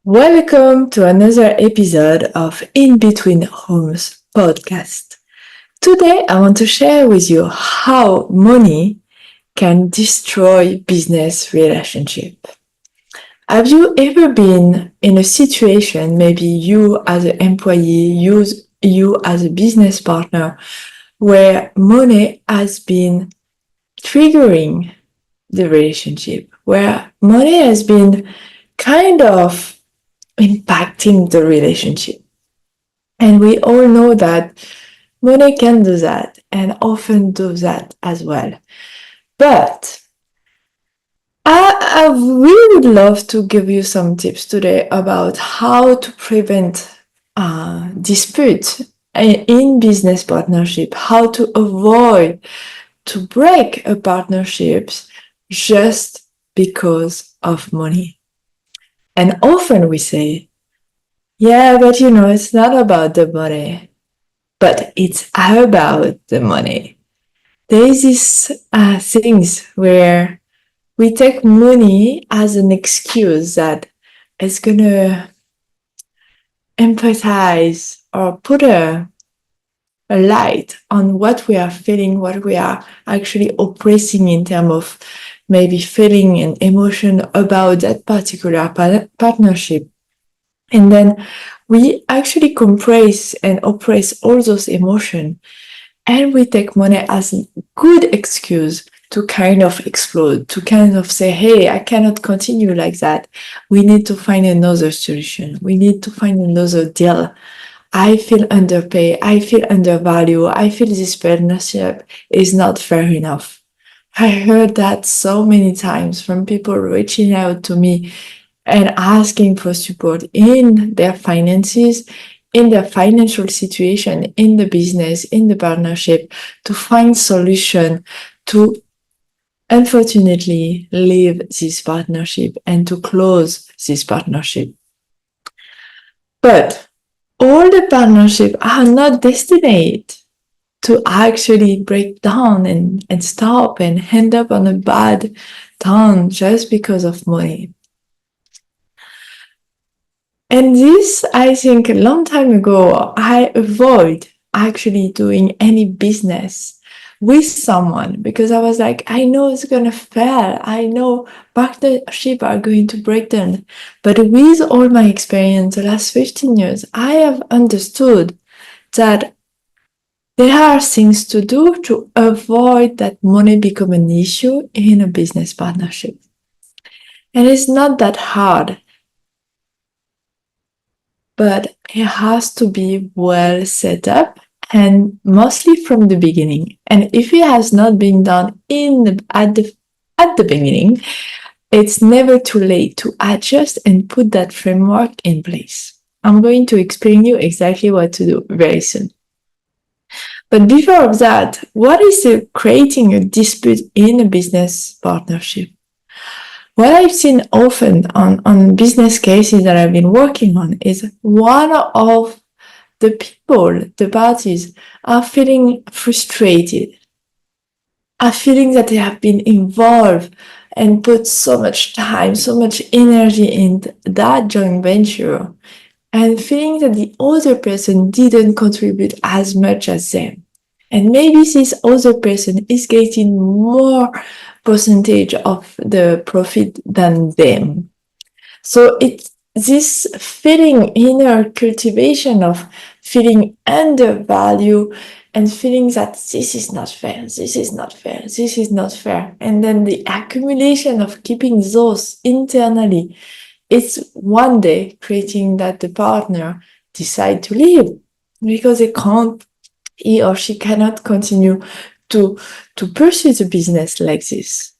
Welcome to another episode of In Between Homes podcast. Today, I want to share with you how money can destroy business relationship. Have you ever been in a situation, maybe you as an employee, you as a business partner, where money has been triggering the relationship, where money has been kind of impacting the relationship? And we all know that money can do that and often do that as well. But I really would love to give you some tips today about how to prevent disputes in business partnership, how to avoid to break a partnership just because of money. And often we say, yeah, but it's not about the money, but it's about the money. There is these things where we take money as an excuse that is gonna empathize or put a light on what we are feeling, what we are actually oppressing in terms of maybe feeling and emotion about that particular partnership. And then we actually compress and oppress all those emotions, and we take money as a good excuse to kind of explode, to kind of say, hey, I cannot continue like that. We need to find another solution. We need to find another deal. I feel underpaid. I feel undervalued. I feel this partnership is not fair enough. I heard that so many times from people reaching out to me and asking for support in their finances, in their financial situation, in the business, in the partnership, to find solution to unfortunately leave this partnership and to close this partnership. But all the partnerships are not destined to actually break down and stop and end up on a bad tone just because of money. And this, I think, a long time ago, I avoid actually doing any business with someone because I was like, I know it's gonna fail. I know partnership are going to break down. But with all my experience, the last 15 years, I have understood that there are things to do to avoid that money become an issue in a business partnership. And it's not that hard, but it has to be well set up and mostly from the beginning. And if it has not been done at the beginning, it's never too late to adjust and put that framework in place. I'm going to explain you exactly what to do very soon. But before that, what is creating a dispute in a business partnership? What I've seen often on business cases that I've been working on is one of the people, the parties, are feeling frustrated, are feeling that they have been involved and put so much time, so much energy in that joint venture, and feeling that the other person didn't contribute as much as them. And maybe this other person is getting more percentage of the profit than them. So it's this feeling, inner cultivation of feeling undervalued and feeling that this is not fair, this is not fair, this is not fair. And then the accumulation of keeping those internally, it's one day creating that the partner decide to leave because he or she cannot continue to pursue the business like this.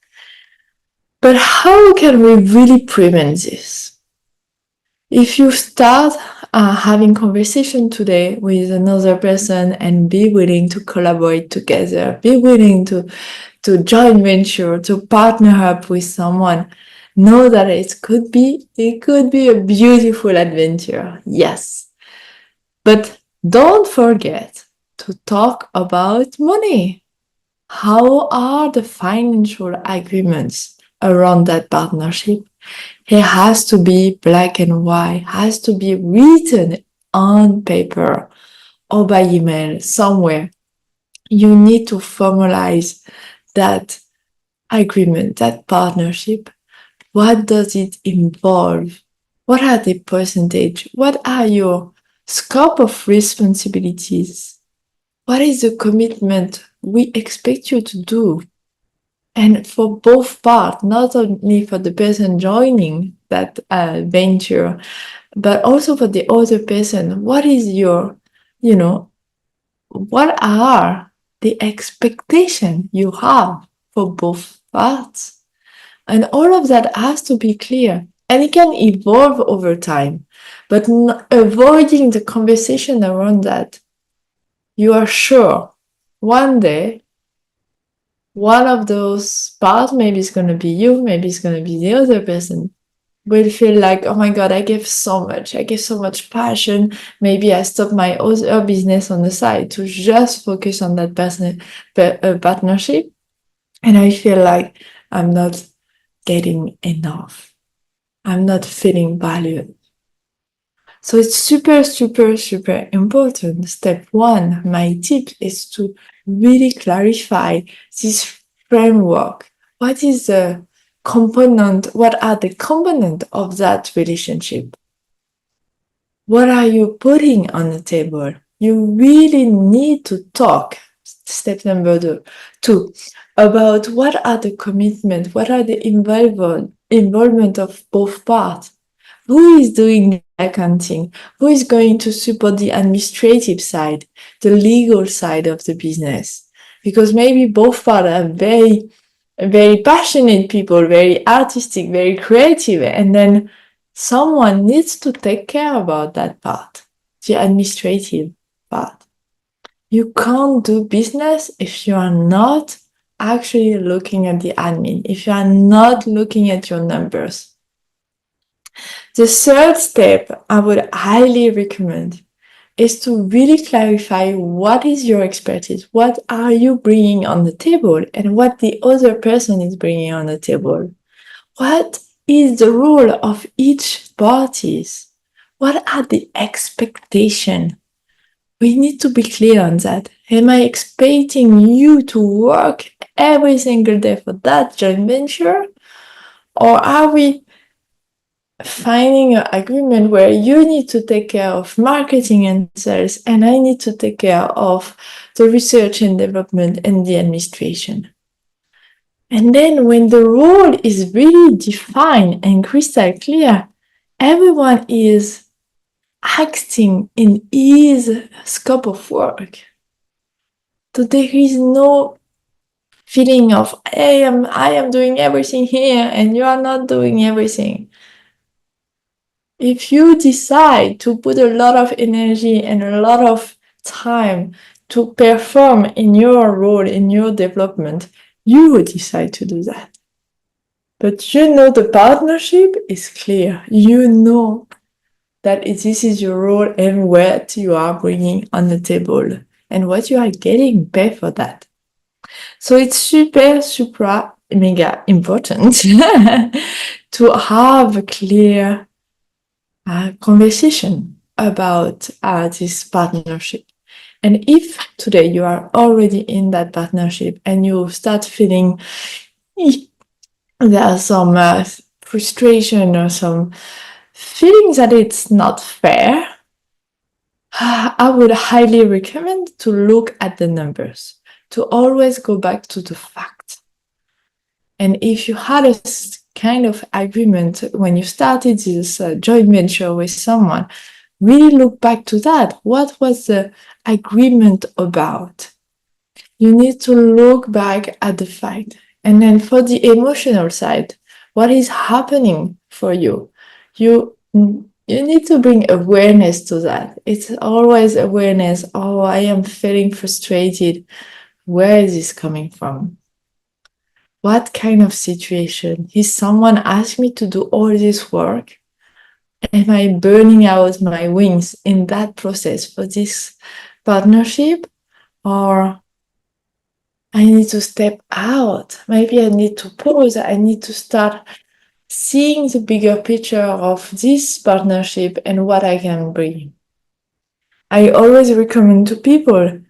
But how can we really prevent this? If you start having conversation today with another person and be willing to collaborate together, be willing to join venture, to partner up with someone, know that it could be a beautiful adventure. Yes. But don't forget to talk about money. How are the financial agreements around that partnership? It has to be black and white, has to be written on paper or by email somewhere. You need to formalize that agreement, that partnership. What does it involve? What are the percentage? What are your scope of responsibilities? What is the commitment we expect you to do? And for both parts, not only for the person joining that venture, but also for the other person, what is your, you know, what are the expectation you have for both parts? And all of that has to be clear. And it can evolve over time, but avoiding the conversation around that. You are sure one day, one of those parts, maybe it's going to be you, maybe it's going to be the other person, will feel like, oh my God, I gave so much. I gave so much passion. Maybe I stopped my other business on the side to just focus on that partnership. And I feel like I'm not getting enough. I'm not feeling valued. So it's super, super, super important. Step one, my tip is to really clarify this framework. What is the component? What are the components of that relationship? What are you putting on the table? You really need to talk. Step number two, about what are the commitments, what are the involvement of both parts. Who is doing the accounting? Who is going to support the administrative side, the legal side of the business? Because maybe both parts are very, very passionate people, very artistic, very creative, and then someone needs to take care about that part, the administrative part. You can't do business if you are not actually looking at the admin, if you are not looking at your numbers. The third step I would highly recommend is to really clarify what is your expertise, what are you bringing on the table, and what the other person is bringing on the table. What is the role of each parties? What are the expectations? We need to be clear on that. Am I expecting you to work every single day for that joint venture? Or are we finding an agreement where you need to take care of marketing and sales and I need to take care of the research and development and the administration? And then when the role is really defined and crystal clear, everyone is acting in his scope of work. So there is no feeling of I am doing everything here and you are not doing everything. If you decide to put a lot of energy and a lot of time to perform in your role, in your development, you will decide to do that. But you know the partnership is clear. You know that this is your role and what you are bringing on the table and what you are getting paid for that. So it's super, super, mega important to have a clear conversation about this partnership. And if today you are already in that partnership and you start feeling there are some frustration or some feelings that it's not fair, I would highly recommend to look at the numbers, to always go back to the facts. And if you had a kind of agreement when you started this joint venture with someone, really look back to that. What was the agreement about? You need to look back at the fact. And then for the emotional side, what is happening for you? You need to bring awareness to that. It's always awareness. Oh, I am feeling frustrated. Where is this coming from? What kind of situation? Is someone asked me to do all this work? Am I burning out my wings in that process for this partnership? Or I need to step out. Maybe I need to pause. I need to start seeing the bigger picture of this partnership and what I can bring. I always recommend to people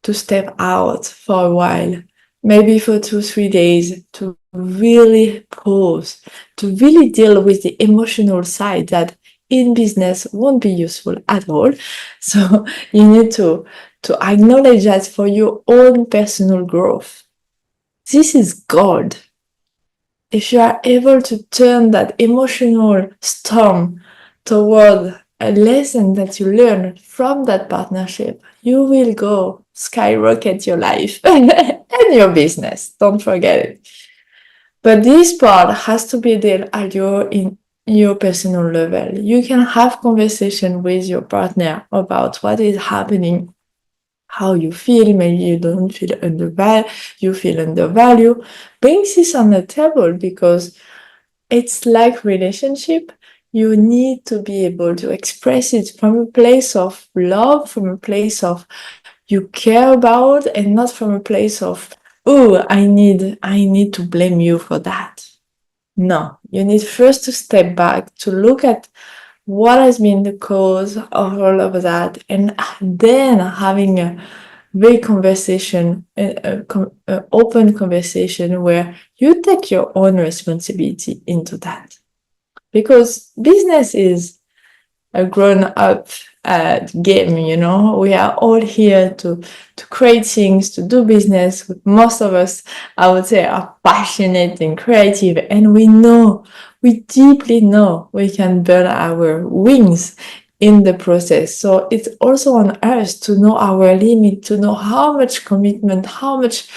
to step out for a while, maybe for 2, 3 days, to really pause, to really deal with the emotional side that in business won't be useful at all. So you need to acknowledge that for your own personal growth. This is gold. If you are able to turn that emotional storm toward a lesson that you learn from that partnership, you will go skyrocket your life and your business. Don't forget it. But this part has to be there at your personal level. You can have conversation with your partner about what is happening, how you feel. Maybe you don't feel undervalued, you feel undervalued. Bring this on the table, because it's like relationship. You need to be able to express it from a place of love, from a place of you care about, and not from a place of, oh, I need to blame you for that. No, you need first to step back, to look at what has been the cause of all of that, and then having a very conversation, open conversation where you take your own responsibility into that. Because business is a grown-up game, you know. We are all here to create things, to do business. Most of us, I would say, are passionate and creative, and we deeply know we can burn our wings in the process. So it's also on us to know our limit, to know how much commitment, how much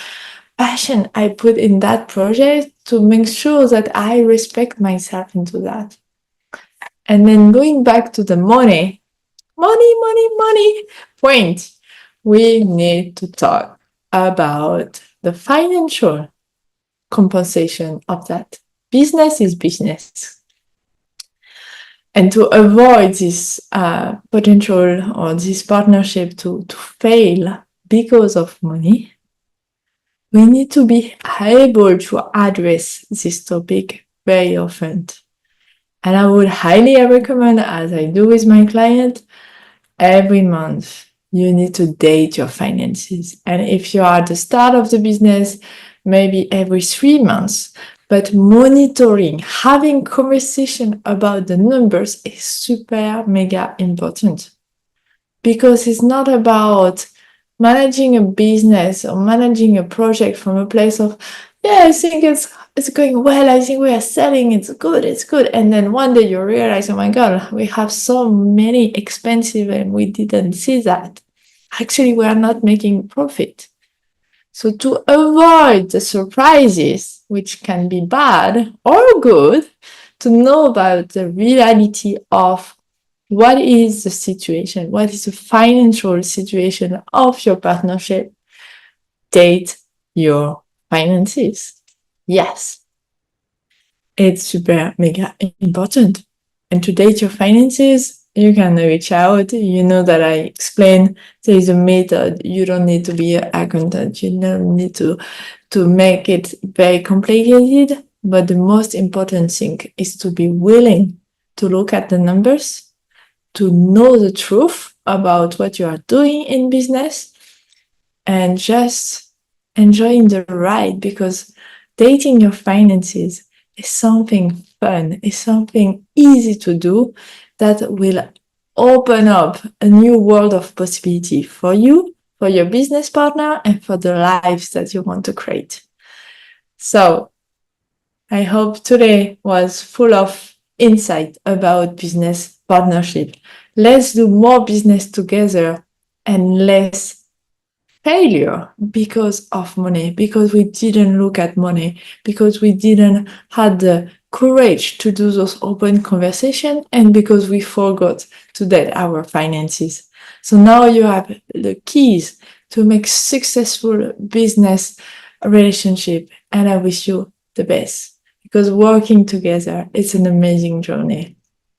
passion I put in that project, to make sure that I respect myself into that. And then going back to the money point, we need to talk about the financial compensation of that. Business is business. And to avoid this potential or this partnership to fail because of money, we need to be able to address this topic very often. And I would highly recommend, as I do with my client, every month you need to date your finances. And if you are at the start of the business, maybe every 3 months. But monitoring, having conversation about the numbers is super mega important. Because it's not about managing a business or managing a project from a place of, yeah, I think it's going well, I think we are selling, it's good. And then one day you realize, oh my God, we have so many expensive and we didn't see that. Actually, we are not making profit. So to avoid the surprises, which can be bad or good, to know about the reality of what is the situation, what is the financial situation of your partnership, date your finances. Yes, it's super mega important. And to date your finances, you can reach out. You know that I explained there is a method. You don't need to be an accountant. You don't need to make it very complicated. But the most important thing is to be willing to look at the numbers, to know the truth about what you are doing in business, and just enjoying the ride, because dating your finances is something fun, is something easy to do that will open up a new world of possibility for you, for your business partner, and for the lives that you want to create. So I hope today was full of insight about business partnership. Let's do more business together and less failure because of money, because we didn't look at money, because we didn't have the courage to do those open conversations, and because we forgot to date our finances. So now you have the keys to make successful business relationship, and I wish you the best, because working together, it's an amazing journey.